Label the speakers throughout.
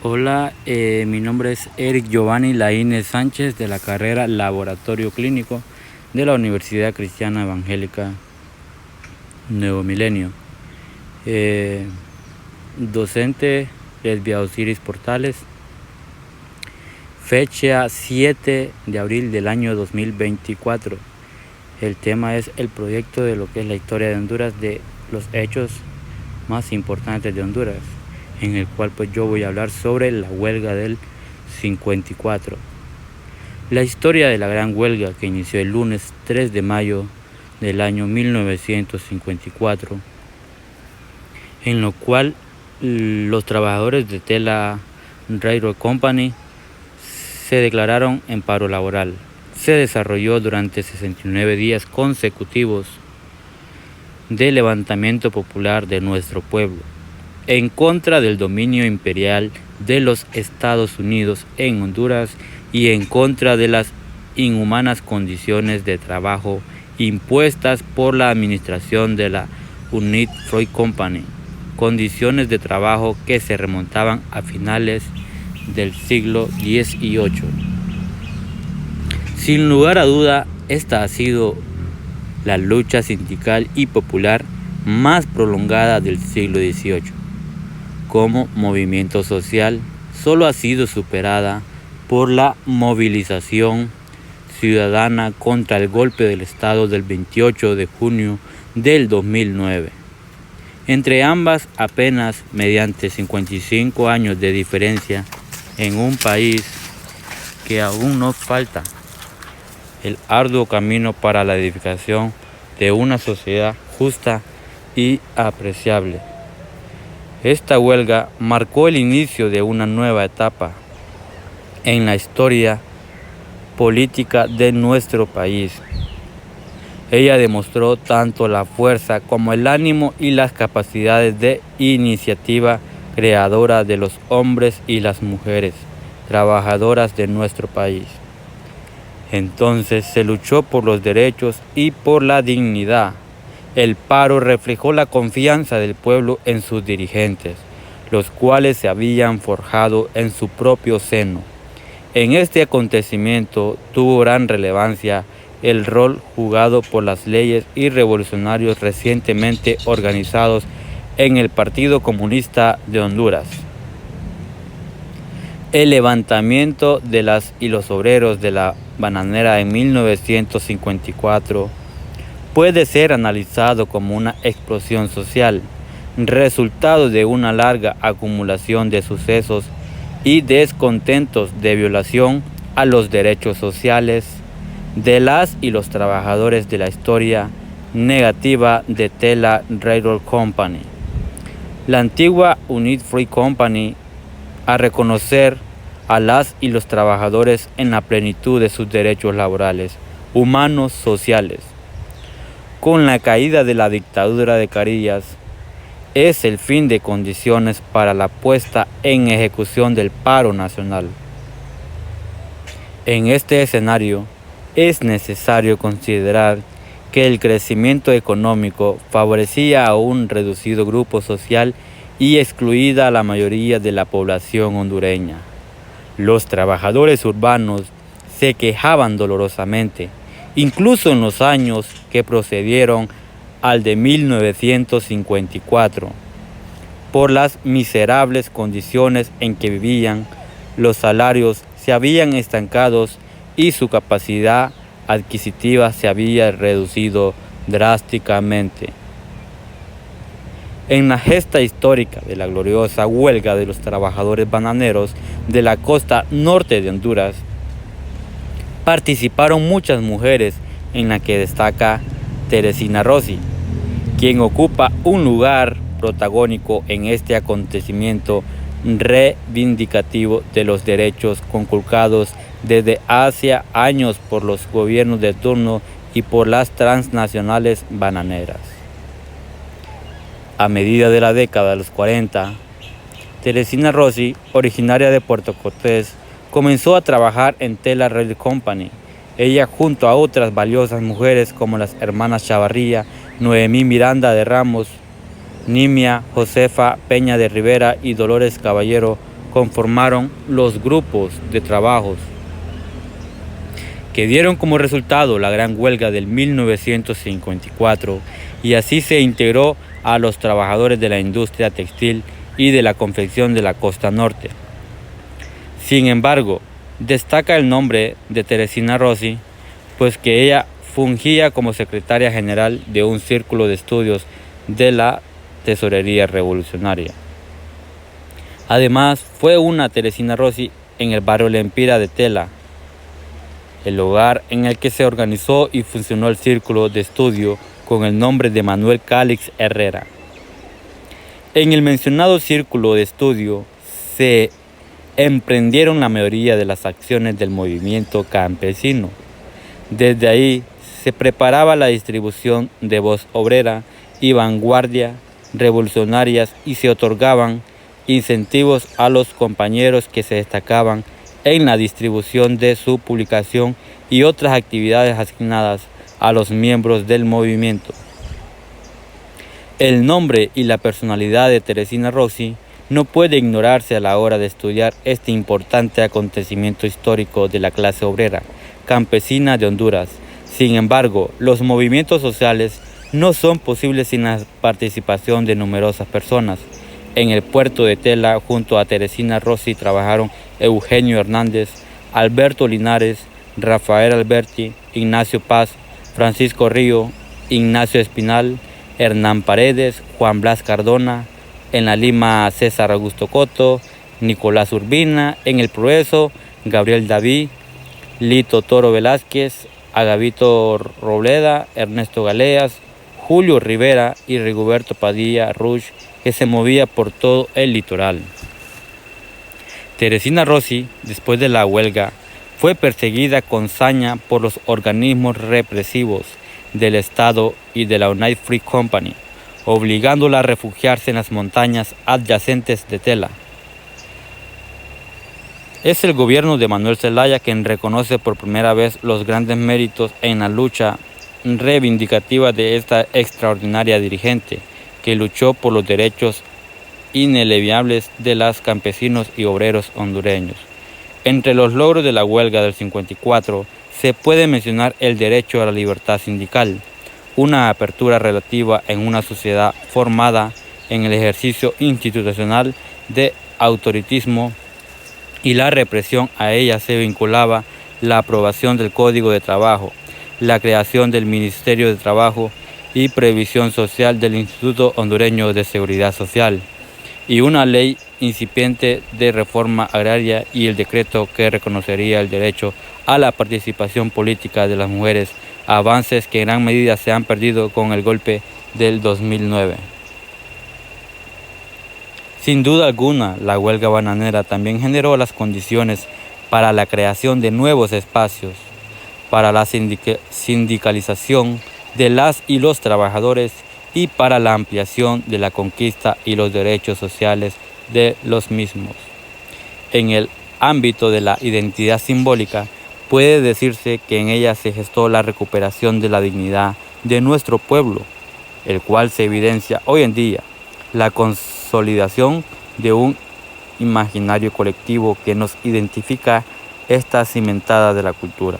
Speaker 1: Hola, mi nombre es Eric Giovanni Laínez Sánchez de la carrera Laboratorio Clínico de la Universidad Cristiana Evangélica Nuevo Milenio. Docente Lesbia Osiris Portales. Fecha 7 de abril del año 2024. El tema es el proyecto de lo que es la historia de Honduras, de los hechos más importantes de Honduras, en el cual pues yo voy a hablar sobre la huelga del 54. La historia de la gran huelga que inició el lunes 3 de mayo del año 1954, en lo cual los trabajadores de Tela Railroad Company se declararon en paro laboral. Se desarrolló durante 69 días consecutivos de levantamiento popular de nuestro pueblo en contra del dominio imperial de los Estados Unidos en Honduras y en contra de las inhumanas condiciones de trabajo impuestas por la administración de la United Fruit Company, condiciones de trabajo que se remontaban a finales del siglo XVIII. Sin lugar a duda, esta ha sido la lucha sindical y popular más prolongada del siglo XVIII. Como movimiento social, solo ha sido superada por la movilización ciudadana contra el golpe del Estado del 28 de junio del 2009. Entre ambas, apenas mediante 55 años de diferencia en un país que aún nos falta el arduo camino para la edificación de una sociedad justa y apreciable. Esta huelga marcó el inicio de una nueva etapa en la historia política de nuestro país. Ella demostró tanto la fuerza como el ánimo y las capacidades de iniciativa creadora de los hombres y las mujeres trabajadoras de nuestro país. Entonces se luchó por los derechos y por la dignidad. El paro reflejó la confianza del pueblo en sus dirigentes, los cuales se habían forjado en su propio seno. En este acontecimiento tuvo gran relevancia el rol jugado por las leyes y revolucionarios recientemente organizados en el Partido Comunista de Honduras. El levantamiento de las y los obreros de la bananera en 1954 puede ser analizado como una explosión social, resultado de una larga acumulación de sucesos y descontentos de violación a los derechos sociales de las y los trabajadores de la historia negativa de Tela Railroad Company. La antigua United Fruit Company, a reconocer a las y los trabajadores en la plenitud de sus derechos laborales, humanos, sociales. Con la caída de la dictadura de Carillas, es el fin de condiciones para la puesta en ejecución del paro nacional. En este escenario, es necesario considerar que el crecimiento económico favorecía a un reducido grupo social y excluida a la mayoría de la población hondureña. Los trabajadores urbanos se quejaban dolorosamente, incluso en los años que procedieron al de 1954, por las miserables condiciones en que vivían. Los salarios se habían estancado y su capacidad adquisitiva se había reducido drásticamente. En la gesta histórica de la gloriosa huelga de los trabajadores bananeros de la costa norte de Honduras, participaron muchas mujeres, en la que destaca Teresina Rossi, quien ocupa un lugar protagónico en este acontecimiento reivindicativo de los derechos conculcados desde hace años por los gobiernos de turno y por las transnacionales bananeras. A medida de la década de los 40, Teresina Rossi, originaria de Puerto Cortés, comenzó a trabajar en Tela Railroad Company. Ella, junto a otras valiosas mujeres como las hermanas Chavarría, Noemí Miranda de Ramos, Nimia Josefa Peña de Rivera y Dolores Caballero, conformaron los grupos de trabajos que dieron como resultado la gran huelga del 1954 y así se integró a los trabajadores de la industria textil y de la confección de la costa norte. Sin embargo, destaca el nombre de Teresina Rossi, pues que ella fungía como secretaria general de un círculo de estudios de la tesorería revolucionaria. Además, fue una Teresina Rossi en el barrio Lempira de Tela, el lugar en el que se organizó y funcionó el círculo de estudio con el nombre de Manuel Cálix Herrera. En el mencionado círculo de estudio se emprendieron la mayoría de las acciones del movimiento campesino. Desde ahí se preparaba la distribución de voz obrera y vanguardia revolucionarias y se otorgaban incentivos a los compañeros que se destacaban en la distribución de su publicación y otras actividades asignadas a los miembros del movimiento. El nombre y la personalidad de Teresina Rossi no puede ignorarse a la hora de estudiar este importante acontecimiento histórico de la clase obrera campesina de Honduras. Sin embargo, los movimientos sociales no son posibles sin la participación de numerosas personas. En el puerto de Tela, junto a Teresina Rossi, trabajaron Eugenio Hernández, Alberto Linares, Rafael Alberti, Ignacio Paz, Francisco Río, Ignacio Espinal, Hernán Paredes, Juan Blas Cardona, en la Lima César Augusto Coto, Nicolás Urbina, en el Progreso Gabriel David, Lito Toro Velázquez, Agavito Robleda, Ernesto Galeas, Julio Rivera y Rigoberto Padilla Rush, que se movía por todo el litoral. Teresina Rossi, después de la huelga, fue perseguida con saña por los organismos represivos del Estado y de la United Free Company, obligándola a refugiarse en las montañas adyacentes de Tela. Es el gobierno de Manuel Zelaya quien reconoce por primera vez los grandes méritos en la lucha reivindicativa de esta extraordinaria dirigente, que luchó por los derechos inelevables de los campesinos y obreros hondureños. Entre los logros de la huelga del 54 se puede mencionar el derecho a la libertad sindical, una apertura relativa en una sociedad formada en el ejercicio institucional de autoritarismo y la represión a ella se vinculaba la aprobación del Código de Trabajo, la creación del Ministerio de Trabajo y Previsión Social del Instituto Hondureño de Seguridad Social, y una ley incipiente de reforma agraria y el decreto que reconocería el derecho a la participación política de las mujeres, avances que en gran medida se han perdido con el golpe del 2009. Sin duda alguna, la huelga bananera también generó las condiciones para la creación de nuevos espacios, para la sindicalización de las y los trabajadores y para la ampliación de la conquista y los derechos sociales de los mismos. En el ámbito de la identidad simbólica, puede decirse que en ella se gestó la recuperación de la dignidad de nuestro pueblo, el cual se evidencia hoy en día, la consolidación de un imaginario colectivo que nos identifica esta cimentada de la cultura,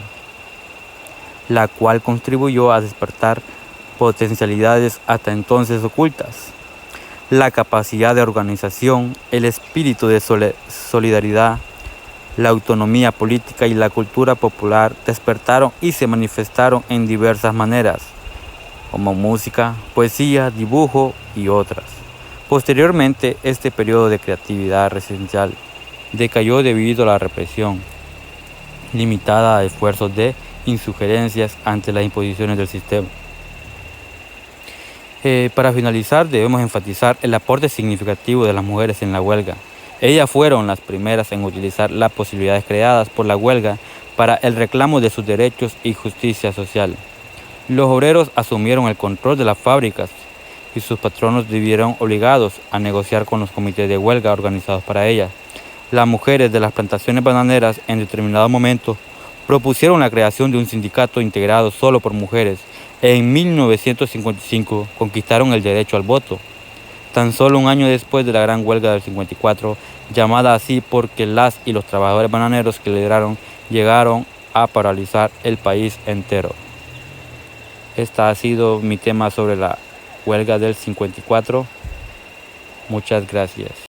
Speaker 1: la cual contribuyó a despertar potencialidades hasta entonces ocultas. La capacidad de organización, el espíritu de solidaridad, la autonomía política y la cultura popular despertaron y se manifestaron en diversas maneras, como música, poesía, dibujo y otras. Posteriormente, este periodo de creatividad residencial decayó debido a la represión limitada a esfuerzos de insugerencias ante las imposiciones del sistema. Para finalizar, debemos enfatizar el aporte significativo de las mujeres en la huelga. Ellas fueron las primeras en utilizar las posibilidades creadas por la huelga para el reclamo de sus derechos y justicia social. Los obreros asumieron el control de las fábricas y sus patronos vivieron obligados a negociar con los comités de huelga organizados para ellas. Las mujeres de las plantaciones bananeras en determinado momento propusieron la creación de un sindicato integrado solo por mujeres. En 1955 conquistaron el derecho al voto. tan solo un año después de la gran huelga del 54, llamada así porque las y los trabajadores bananeros que lideraron llegaron a paralizar el país entero. Este ha sido mi tema sobre la huelga del 54. Muchas gracias.